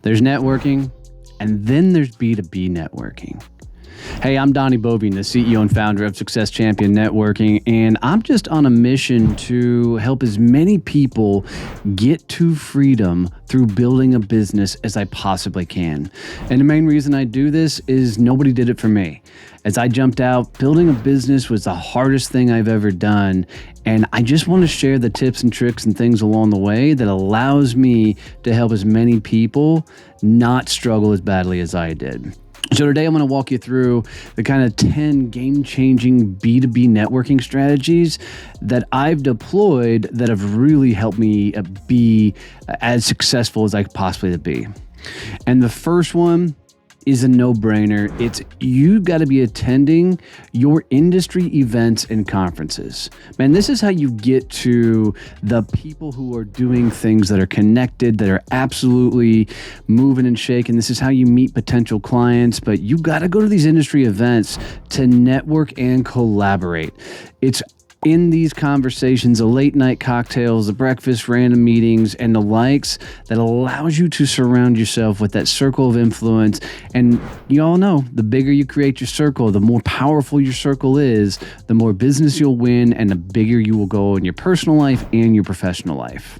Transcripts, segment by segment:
There's networking, and then there's B2B networking. Hey, I'm Donnie Boivin, the CEO and founder of Success Champion Networking, and I'm just on a mission to help as many people get to freedom through building a business as I possibly can. And the main reason I do this is nobody did it for me. As I jumped out, building a business was the hardest thing I've ever done, and I just want to share the tips and tricks and things along the way that allows me to help as many people not struggle as badly as I did. So today I'm going to walk you through the kind of 10 game-changing B2B networking strategies that I've deployed that have really helped me be as successful as I could possibly be. And the first one is a no-brainer. It's you got to be attending your industry events and conferences. Man, this is how you get to the people who are doing things that are connected, that are absolutely moving and shaking. This is how you meet potential clients, but you got to go to these industry events to network and collaborate. It's in these conversations, the late night cocktails, the breakfast, random meetings, and the likes that allows you to surround yourself with that circle of influence. And you all know, the bigger you create your circle, the more powerful your circle is, the more business you'll win, and the bigger you will go in your personal life and your professional life.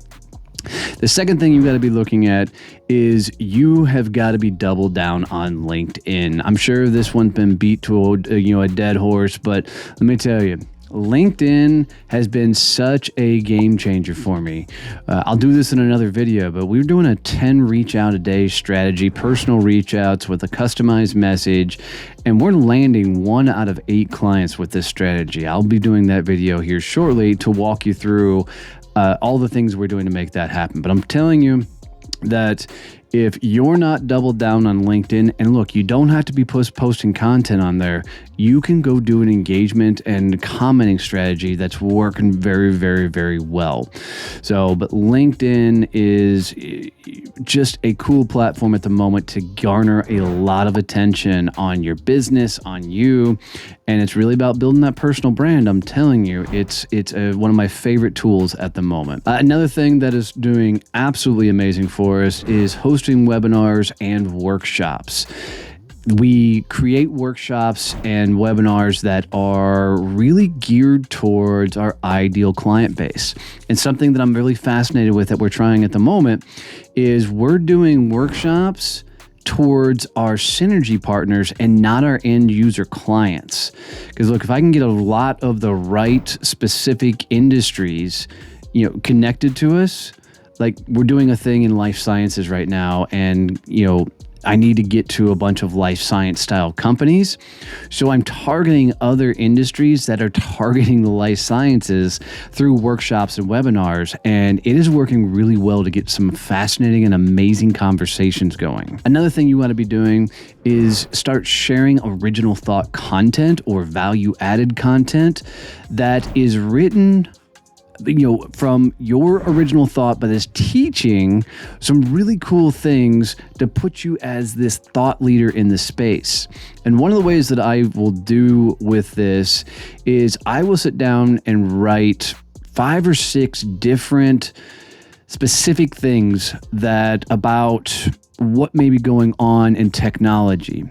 The second thing you've got to be looking at is you have got to be doubled down on LinkedIn. I'm sure this one's been beat to a dead horse, but let me tell you, LinkedIn has been such a game changer for me. I'll do this in another video, but we're doing a 10 reach out a day strategy, personal reach outs with a customized message, and we're landing 1 out of 8 clients with this strategy. I'll be doing that video here shortly to walk you through all the things we're doing to make that happen. But I'm telling you that if you're not doubled down on LinkedIn, and look, you don't have to be posting content on there. You can go do an engagement and commenting strategy that's working very, very, very well. But LinkedIn is just a cool platform at the moment to garner a lot of attention on your business, on you, and it's really about building that personal brand. I'm telling you, it's one of my favorite tools at the moment. Another thing that is doing absolutely amazing for us is hosting webinars and workshops. We create workshops and webinars that are really geared towards our ideal client base. And something that I'm really fascinated with that we're trying at the moment is we're doing workshops towards our synergy partners and not our end user clients. Because look, if I can get a lot of the right specific industries, connected to us, like we're doing a thing in life sciences right now, and I need to get to a bunch of life science style companies. So I'm targeting other industries that are targeting the life sciences through workshops and webinars. And it is working really well to get some fascinating and amazing conversations going. Another thing you want to be doing is start sharing original thought content or value added content that is written from your original thought, but is teaching some really cool things to put you as this thought leader in the space. And one of the ways that I will do with this is I will sit down and write 5 or 6 different specific things about what may be going on in technology.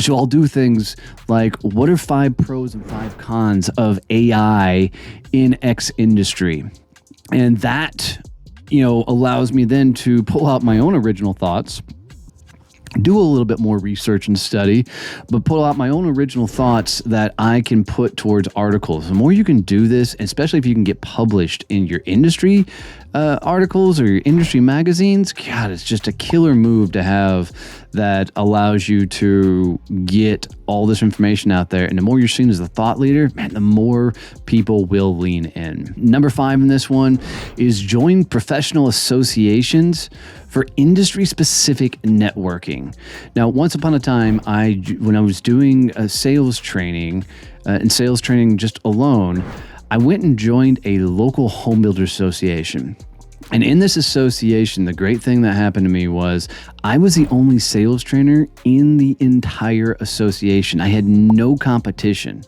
So I'll do things like, what are 5 pros and 5 cons of AI in X industry? And that, allows me then to pull out my own original thoughts, do a little bit more research and study, but pull out my own original thoughts that I can put towards articles. The more you can do this, especially if you can get published in your industry articles or your industry magazines, God, it's just a killer move to have that allows you to get all this information out there. And the more you're seen as a thought leader, man, the more people will lean in. Number 5 in this one is join professional associations for industry-specific networking. Now, once upon a time, when I was doing a sales training, and sales training just alone, I went and joined a local home builder association. And in this association, the great thing that happened to me was I was the only sales trainer in the entire association. I had no competition.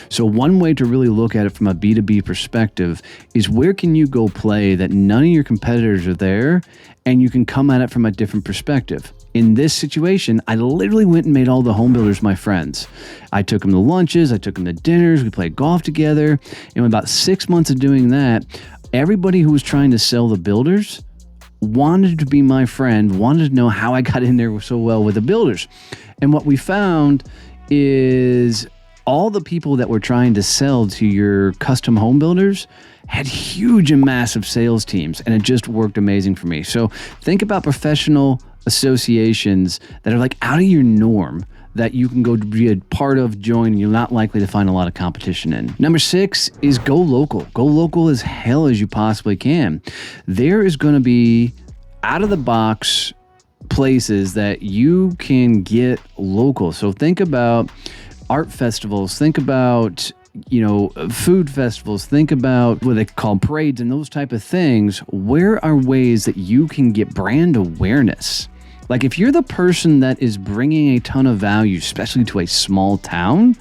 So one way to really look at it from a B2B perspective is where can you go play that none of your competitors are there and you can come at it from a different perspective. In this situation, I literally went and made all the home builders my friends. I took them to lunches, I took them to dinners, we played golf together. And in about 6 months of doing that, everybody who was trying to sell the builders wanted to be my friend, wanted to know how I got in there so well with the builders. And what we found is all the people that were trying to sell to your custom home builders had huge and massive sales teams, and it just worked amazing for me. So think about professional associations that are like out of your norm that you can go be a part of, join, and you're not likely to find a lot of competition in. Number 6 is go local. Go local as hell as you possibly can. There is going to be out of the box places that you can get local. So think about art festivals, think about food festivals, think about what they call parades and those type of things. Where are ways that you can get brand awareness? Like if you're the person that is bringing a ton of value, especially to a small town,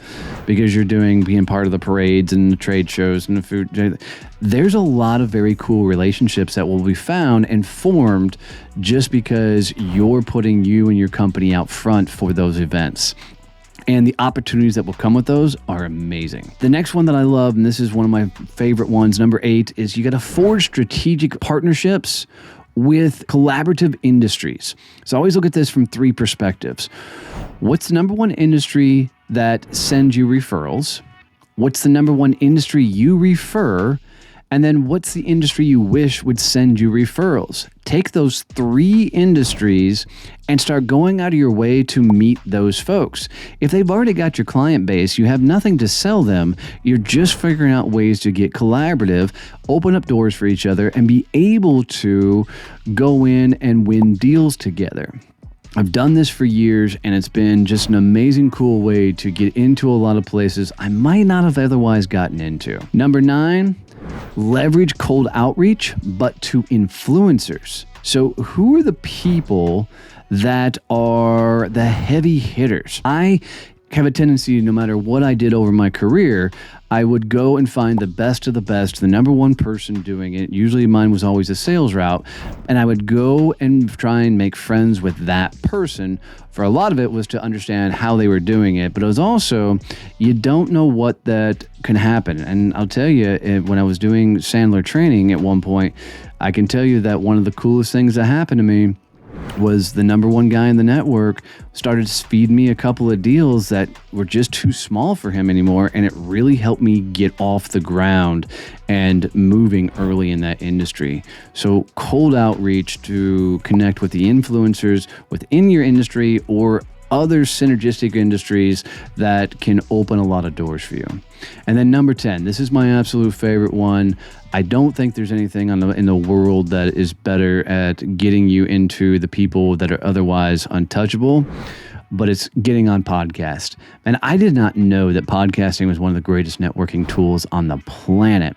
because you're being part of the parades and the trade shows and the food, there's a lot of very cool relationships that will be found and formed just because you're putting you and your company out front for those events. And the opportunities that will come with those are amazing. The next one that I love, and this is one of my favorite ones, number 8, is you got to forge strategic partnerships with collaborative industries. So I always look at this from 3 perspectives. What's the number one industry that sends you referrals? What's the number one industry you refer? And then what's the industry you wish would send you referrals? Take those 3 industries and start going out of your way to meet those folks. If they've already got your client base, you have nothing to sell them. You're just figuring out ways to get collaborative, open up doors for each other, and be able to go in and win deals together. I've done this for years, and it's been just an amazing, cool way to get into a lot of places I might not have otherwise gotten into. Number 9, leverage cold outreach, but to influencers. So who are the people that are the heavy hitters? I have a tendency, no matter what I did over my career, I would go and find the best of the best, the number one person doing it. Usually mine was always a sales route. And I would go and try and make friends with that person. For a lot of it was to understand how they were doing it. But it was also, you don't know what that can happen. And I'll tell you, when I was doing Sandler training at one point, I can tell you that one of the coolest things that happened to me was the number one guy in the network started to feed me a couple of deals that were just too small for him anymore. And it really helped me get off the ground and moving early in that industry. So cold outreach to connect with the influencers within your industry or other synergistic industries that can open a lot of doors for you. And then number 10, this is my absolute favorite one. I don't think there's anything in the world that is better at getting you into the people that are otherwise untouchable, but it's getting on podcast. And I did not know that podcasting was one of the greatest networking tools on the planet.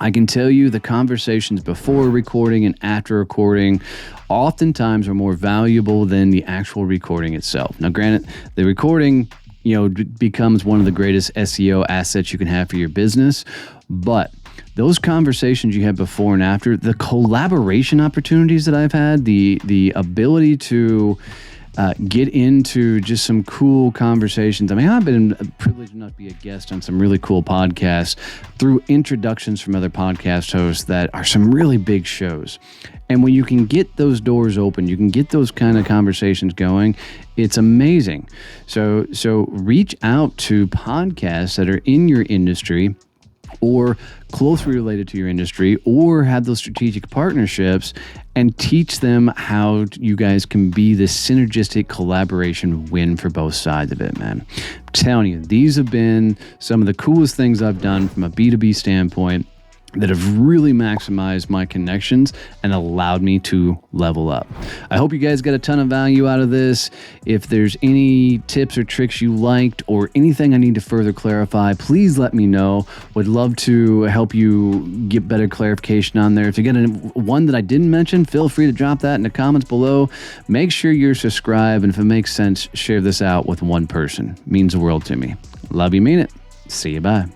I can tell you the conversations before recording and after recording oftentimes are more valuable than the actual recording itself. Now, granted, the recording, becomes one of the greatest SEO assets you can have for your business, but those conversations you had before and after, the collaboration opportunities that I've had, the ability to get into just some cool conversations. I mean, I've been privileged enough to be a guest on some really cool podcasts through introductions from other podcast hosts that are some really big shows. And when you can get those doors open, you can get those kind of conversations going, it's amazing. So reach out to podcasts that are in your industry or closely related to your industry, or have those strategic partnerships and teach them how you guys can be this synergistic collaboration win for both sides of it, man. I'm telling you, these have been some of the coolest things I've done from a B2B standpoint that have really maximized my connections and allowed me to level up. I hope you guys got a ton of value out of this. If there's any tips or tricks you liked or anything I need to further clarify, please let me know. Would love to help you get better clarification on there. If you get one that I didn't mention, feel free to drop that in the comments below. Make sure you're subscribed, and if it makes sense, share this out with one person. It means the world to me. Love you, mean it. See you, bye.